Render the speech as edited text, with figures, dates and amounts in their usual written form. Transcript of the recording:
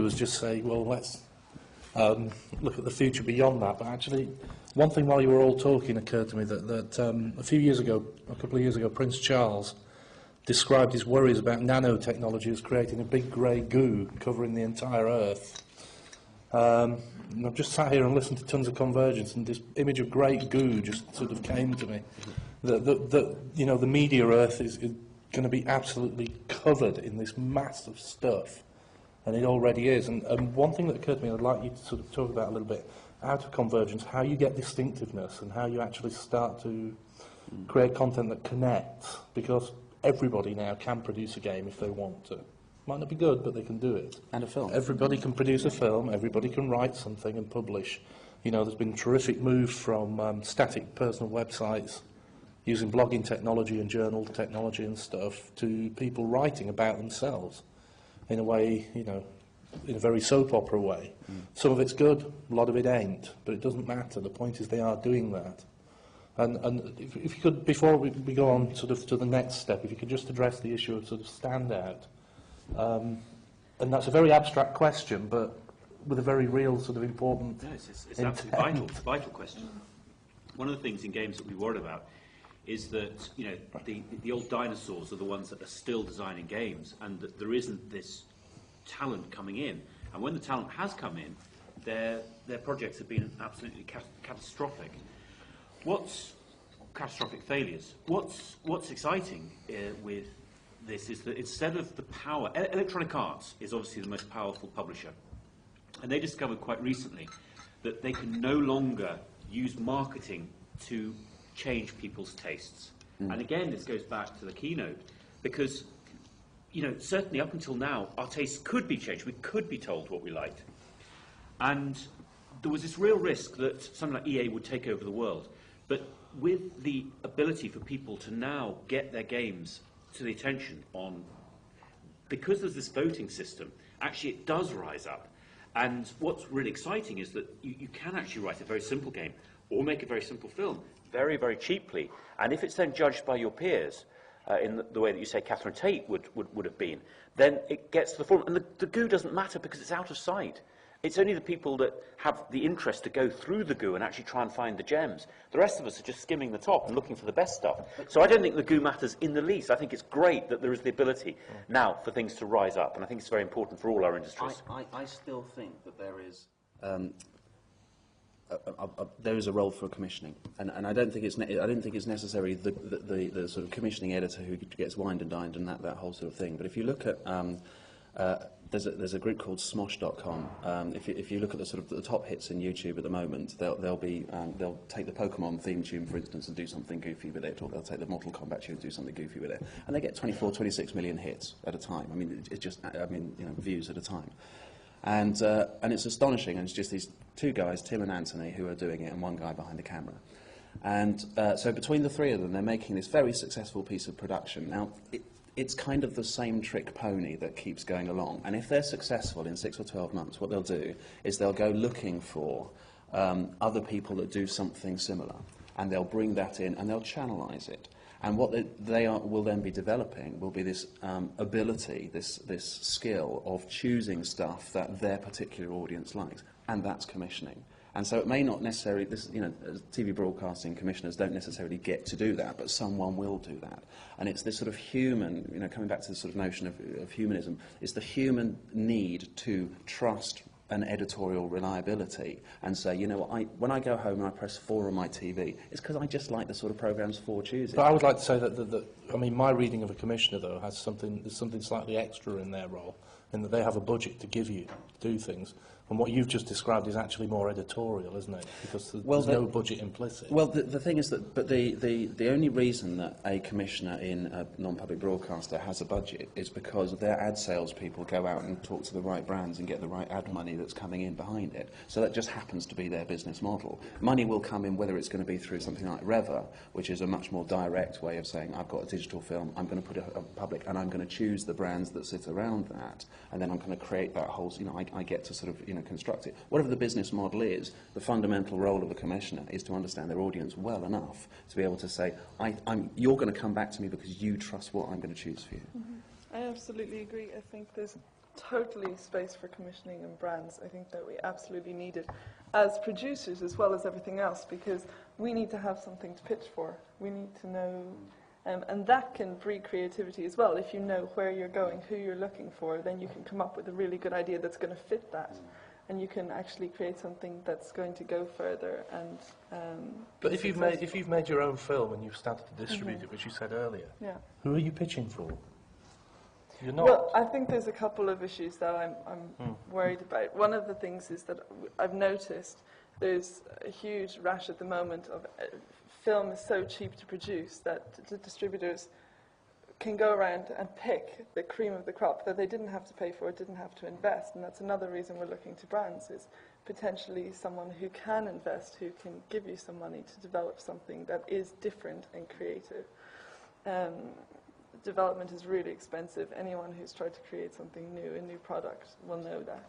was just say, well, let's look at the future beyond that. But actually, one thing while you were all talking occurred to me that a couple of years ago, Prince Charles described his worries about nanotechnology as creating a big grey goo covering the entire Earth. And I've just sat here and listened to tons of Convergence, and this image of grey goo just sort of came to me. That you know, the media Earth is going to be absolutely covered in this mass of stuff. And it already is. And one thing that occurred to me, I'd like you to sort of talk about a little bit, out of Convergence, how you get distinctiveness and how you actually start to create content that connects. Because everybody now can produce a game if they want to. Might not be good, but they can do it. And a film. Everybody can produce a film. Everybody can write something and publish. You know, there's been terrific moves from static personal websites using blogging technology and journal technology and stuff to people writing about themselves. In a way, you know, in a very soap opera way. Some of it's good, a lot of it ain't, but it doesn't matter. The point is they are doing that. And if you could, before we go on sort of to the next step, if you could just address the issue of sort of standout. And that's a very abstract question, but with a very real sort of important it's absolutely vital question. One of the things in games that we worry about is that, you know, the old dinosaurs are the ones that are still designing games, and that there isn't this talent coming in. And when the talent has come in, their projects have been absolutely catastrophic. What's catastrophic failures? What's exciting with this is that instead of the power, Electronic Arts is obviously the most powerful publisher, and they discovered quite recently that they can no longer use marketing to change people's tastes. And again, this goes back to the keynote, because, you know, certainly up until now, our tastes could be changed. We could be told what we liked. And there was this real risk that something like EA would take over the world. But with the ability for people to now get their games to the attention on, because there's this voting system, actually it does rise up. And what's really exciting is that you can actually write a very simple game or make a very simple film very, very cheaply. And if it's then judged by your peers, in the way that you say Catherine Tate would have been, then it gets to the forum. And the goo doesn't matter because it's out of sight. It's only the people that have the interest to go through the goo and actually try and find the gems. The rest of us are just skimming the top and looking for the best stuff. So I don't think the goo matters in the least. I think it's great that there is the ability now for things to rise up, and I think it's very important for all our industries. I still think that there is a role for commissioning, and I don't think it's necessarily the sort of commissioning editor who gets wined and dined and that whole sort of thing. But if you look at there's a group called Smosh.com. If you look at the sort of the top hits in YouTube at the moment, they'll take the Pokemon theme tune, for instance, and do something goofy with it, or they'll take the Mortal Kombat tune and do something goofy with it, and they get 24, 26 million hits at a time. I mean, it's just, you know, views at a time. And it's astonishing, and it's just these two guys, Tim and Anthony, who are doing it, and one guy behind the camera. And so between the three of them, they're making this very successful piece of production. Now, it's kind of the same trick pony that keeps going along. And if they're successful in 6 or 12 months, what they'll do is they'll go looking for other people that do something similar, and they'll bring that in, and they'll channelise it. And what will then be developing will be this ability, this skill of choosing stuff that their particular audience likes, and that's commissioning. And so it may not necessarily, you know, TV broadcasting commissioners don't necessarily get to do that, but someone will do that. And it's this sort of human, you know, coming back to the sort of notion of humanism, it's the human need to trust an editorial reliability and say, you know what, when I go home and I press 4 on my TV, it's because I just like the sort of programmes 4 chooses. But I would like to say that I mean, my reading of a commissioner, though, there's something slightly extra in their role, in that they have a budget to give you to do things. And what you've just described is actually more editorial, isn't it? Because there's no budget implicit. Well, the thing is that, but the only reason that a commissioner in a non-public broadcaster has a budget is because their ad sales people go out and talk to the right brands and get the right ad money that's coming in behind it. So that just happens to be their business model. Money will come in whether it's going to be through something like Reva, which is a much more direct way of saying, I've got a digital film, I'm going to put it on public, and I'm going to choose the brands that sit around that, and then I'm going to create that whole, you know, I get to sort of, you know, construct it. Whatever the business model is, the fundamental role of a commissioner is to understand their audience well enough to be able to say, you're going to come back to me because you trust what I'm going to choose for you. I absolutely agree. I think there's totally space for commissioning and brands. I think that we absolutely need it as producers as well as everything else, because we need to have something to pitch for. We need to know, and that can breed creativity as well. If you know where you're going, who you're looking for, then you can come up with a really good idea that's going to fit that. And you can actually create something that's going to go further. And but if you've made your own film and you've started to distribute it, which you said earlier, who are you pitching for? You're not. Well, I think there's a couple of issues that I'm worried about. One of the things is that I've noticed there's a huge rash at the moment of film is so cheap to produce that the distributors can go around and pick the cream of the crop that they didn't have to pay for, didn't have to invest. And that's another reason we're looking to brands, is potentially someone who can invest, who can give you some money to develop something that is different and creative. Development is really expensive. Anyone who's tried to create something new, a new product, will know that.